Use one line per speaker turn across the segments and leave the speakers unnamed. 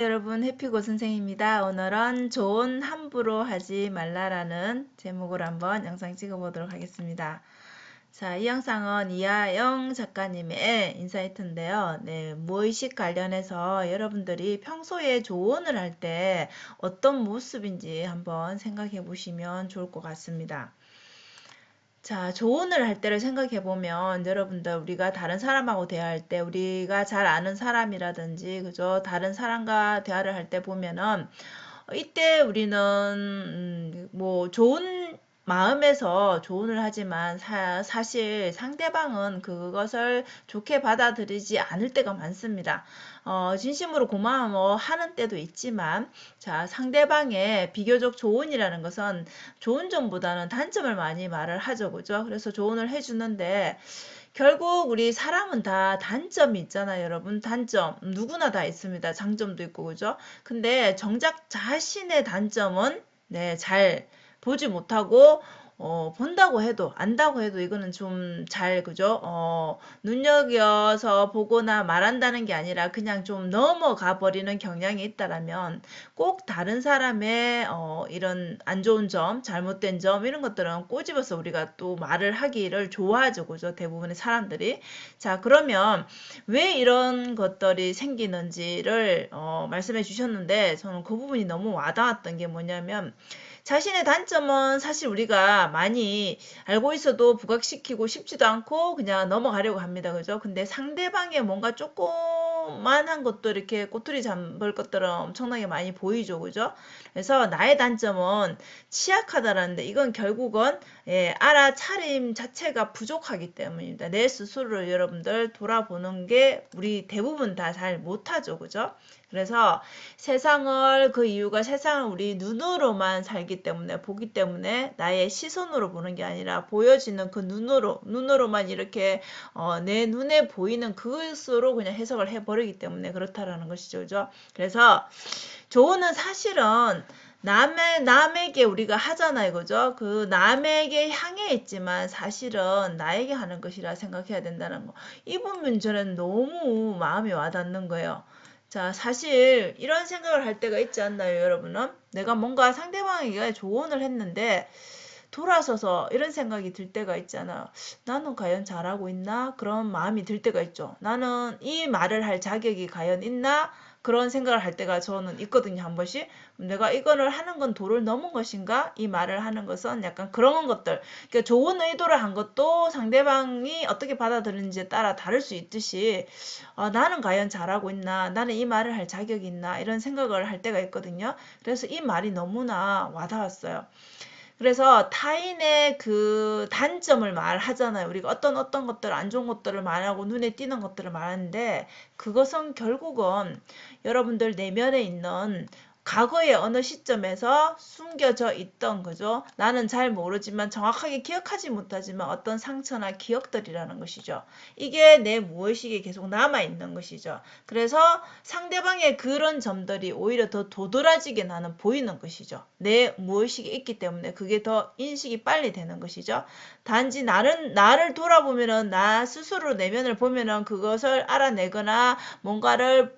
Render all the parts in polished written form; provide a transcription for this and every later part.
여러분, 해피고 선생입니다. 오늘은 좋은 함부로 하지 말라라는 제목으로 한번 영상 찍어보도록 하겠습니다. 자, 이 영상은 이하영 작가님의 인사이트인데요. 네, 무의식 관련해서 여러분들이 평소에 조언을 할 때 어떤 모습인지 한번 생각해 보시면 좋을 것 같습니다. 자, 조언을 할 때를 생각해 보면 여러분들 우리가 다른 사람하고 대화할 때 우리가 잘 아는 사람이라든지 그죠? 다른 사람과 대화를 할 때 보면은 이때 우리는 뭐 좋은 마음에서 조언을 하지만 사실 상대방은 그것을 좋게 받아들이지 않을 때가 많습니다. 진심으로 고마워 하는 때도 있지만 자, 상대방의 비교적 조언이라는 것은 좋은 점보다는 단점을 많이 말을 하죠. 그죠? 그래서 조언을 해주는데 결국 우리 사람은 다 단점이 있잖아요, 여러분. 단점 누구나 다 있습니다. 장점도 있고 그죠? 근데 정작 자신의 단점은 네, 잘 보지 못하고 본다고 해도 안다고 해도 이거는 좀 잘 그죠? 눈여겨서 보거나 말한다는 게 아니라 그냥 좀 넘어가 버리는 경향이 있다라면 꼭 다른 사람의 이런 안 좋은 점, 잘못된 점 이런 것들은 꼬집어서 우리가 또 말을 하기를 좋아하죠. 그죠? 대부분의 사람들이. 자, 그러면 왜 이런 것들이 생기는지를 말씀해 주셨는데 저는 그 부분이 너무 와닿았던 게 뭐냐면 자신의 단점은 사실 우리가 많이 알고 있어도 부각시키고 싶지도 않고 그냥 넘어가려고 합니다. 그죠? 근데 상대방의 뭔가 조그만한 것도 이렇게 꼬투리 잡을 것들은 엄청나게 많이 보이죠. 그죠? 그래서 나의 단점은 취약하다라는데 이건 결국은 알아차림 자체가 부족하기 때문입니다. 내 스스로를 여러분들 돌아보는 게 우리 대부분 다 잘 못하죠. 그죠? 그래서 세상을 그 이유가 세상을 우리 눈으로만 살기 때문에 보기 때문에 나의 시선으로 보는 게 아니라 보여지는 그 눈으로만 이렇게 내 눈에 보이는 그것으로 그냥 해석을 해버리기 때문에 그렇다라는 것이죠. 그죠? 그래서 조언은 사실은 남에게 우리가 하잖아요. 그죠? 그 남에게 향해 있지만 사실은 나에게 하는 것이라 생각해야 된다는 거. 이 부분 저는 너무 마음이 와닿는 거예요. 자, 사실 이런 생각을 할 때가 있지 않나요, 여러분은? 내가 뭔가 상대방에게 조언을 했는데 돌아서서 이런 생각이 들 때가 있잖아. 나는 과연 잘하고 있나? 그런 마음이 들 때가 있죠. 나는 이 말을 할 자격이 과연 있나? 그런 생각을 할 때가 저는 있거든요, 한 번씩. 내가 이거를 하는 건 도를 넘은 것인가? 이 말을 하는 것은 약간 그런 것들. 그러니까 좋은 의도를 한 것도 상대방이 어떻게 받아들이는지에 따라 다를 수 있듯이, 나는 과연 잘하고 있나? 나는 이 말을 할 자격이 있나? 이런 생각을 할 때가 있거든요. 그래서 이 말이 너무나 와닿았어요. 그래서 타인의 그 단점을 말하잖아요. 우리가 어떤 것들, 안 좋은 것들을 말하고 눈에 띄는 것들을 말하는데 그것은 결국은 여러분들 내면에 있는 과거의 어느 시점에서 숨겨져 있던 거죠. 나는 잘 모르지만 정확하게 기억하지 못하지만 어떤 상처나 기억들이라는 것이죠. 이게 내 무의식에 계속 남아 있는 것이죠. 그래서 상대방의 그런 점들이 오히려 더 도드라지게 나는 보이는 것이죠. 내 무의식이 있기 때문에 그게 더 인식이 빨리 되는 것이죠. 단지 나를 돌아보면은 나 스스로 내면을 보면은 그것을 알아내거나 뭔가를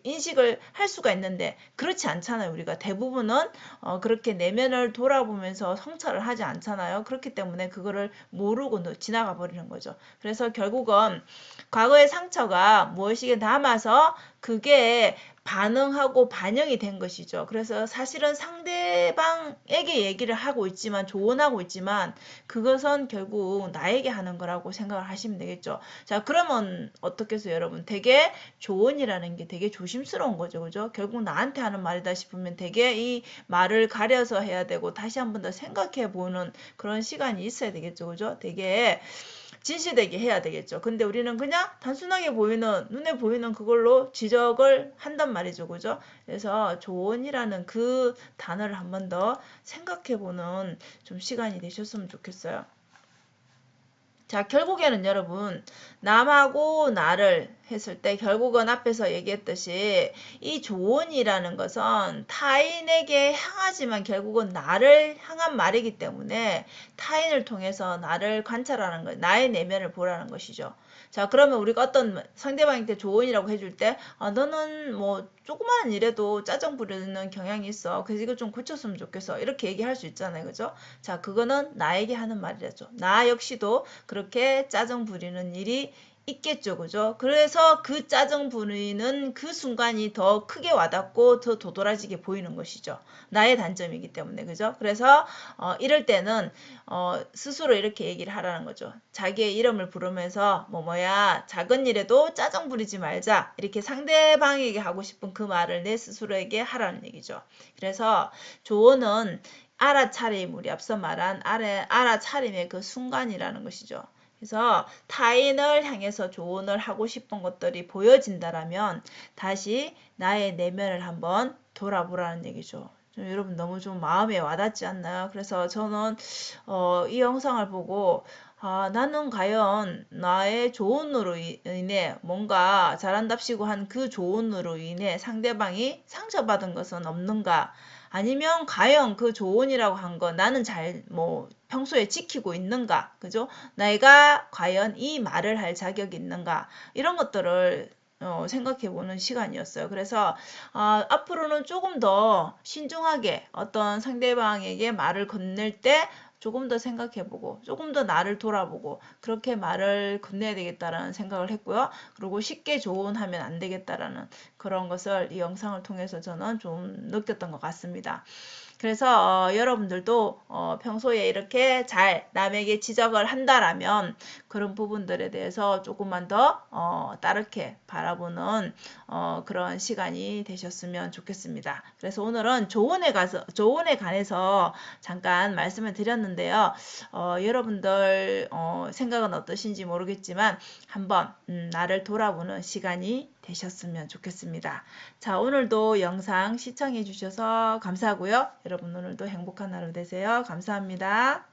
인식을 할 수가 있는데 그렇지 않잖아요. 우리가 대부분은 그렇게 내면을 돌아보면서 성찰을 하지 않잖아요. 그렇기 때문에 그거를 모르고 지나가 버리는 거죠. 그래서 결국은 과거의 상처가 무의식에 남아서 그게 반응하고 반영이 된 것이죠. 그래서 사실은 상대방에게 얘기를 하고 있지만 조언하고 있지만 그것은 결국 나에게 하는 거라고 생각을 하시면 되겠죠. 자, 그러면 어떻겠어요, 여러분? 되게 조언이라는 게 되게 조심스러운 거죠. 그죠? 결국 나한테 하는 말이다 싶으면 되게 이 말을 가려서 해야 되고 다시 한 번 더 생각해 보는 그런 시간이 있어야 되겠죠. 그죠? 되게 진실되게 해야 되겠죠. 근데 우리는 그냥 단순하게 보이는 눈에 보이는 그걸로 지적을 한단 말이죠. 그죠? 그래서 조언이라는 그 단어를 한 번 더 생각해 보는 좀 시간이 되셨으면 좋겠어요. 자, 결국에는 여러분, 남하고 나를 했을 때 결국은 앞에서 얘기했듯이 이 조언이라는 것은 타인에게 향하지만 결국은 나를 향한 말이기 때문에 타인을 통해서 나를 관찰하는 것, 나의 내면을 보라는 것이죠. 자, 그러면 우리가 어떤 상대방한테 조언이라고 해줄 때, 너는 뭐 조그마한 일에도 짜증 부리는 경향이 있어. 그래서 이거 좀 고쳤으면 좋겠어. 이렇게 얘기할 수 있잖아요. 그죠? 자, 그거는 나에게 하는 말이죠. 나 역시도 그렇게 짜증 부리는 일이 있겠죠. 그죠? 그래서 그 짜증 부리는 그 순간이 더 크게 와닿고 더 도드라지게 보이는 것이죠. 나의 단점이기 때문에. 그죠? 그래서 이럴 때는 스스로 이렇게 얘기를 하라는 거죠. 자기의 이름을 부르면서 뭐야 작은 일에도 짜증 부리지 말자. 이렇게 상대방에게 하고 싶은 그 말을 내 스스로에게 하라는 얘기죠. 그래서 조언은 알아차림이 앞서 말한 알아차림의 그 순간이라는 것이죠. 그래서 타인을 향해서 조언을 하고 싶은 것들이 보여진다라면 다시 나의 내면을 한번 돌아보라는 얘기죠. 여러분 너무 좀 마음에 와닿지 않나요? 그래서 저는 이 영상을 보고 나는 과연 나의 조언으로 인해 뭔가 잘한답시고 한 그 조언으로 인해 상대방이 상처받은 것은 없는가? 아니면 과연 그 조언이라고 한 거 나는 뭐 평소에 지키고 있는가? 그죠? 내가 과연 이 말을 할 자격이 있는가? 이런 것들을 생각해보는 시간이었어요. 그래서 앞으로는 조금 더 신중하게 어떤 상대방에게 말을 건넬 때 조금 더 생각해보고 조금 더 나를 돌아보고 그렇게 말을 건네야 되겠다라는 생각을 했고요. 그리고 쉽게 조언하면 안 되겠다라는 그런 것을 이 영상을 통해서 저는 좀 느꼈던 것 같습니다. 그래서 여러분들도 평소에 이렇게 잘 남에게 지적을 한다라면 그런 부분들에 대해서 조금만 더 따르게 바라보는 그런 시간이 되셨으면 좋겠습니다. 그래서 오늘은 조언에 관해서 잠깐 말씀을 드렸는데요. 여러분들 생각은 어떠신지 모르겠지만 한번 나를 돌아보는 시간이 되셨으면 좋겠습니다. 자, 오늘도 영상 시청해 주셔서 감사하고요. 여러분 오늘도 행복한 하루 되세요. 감사합니다.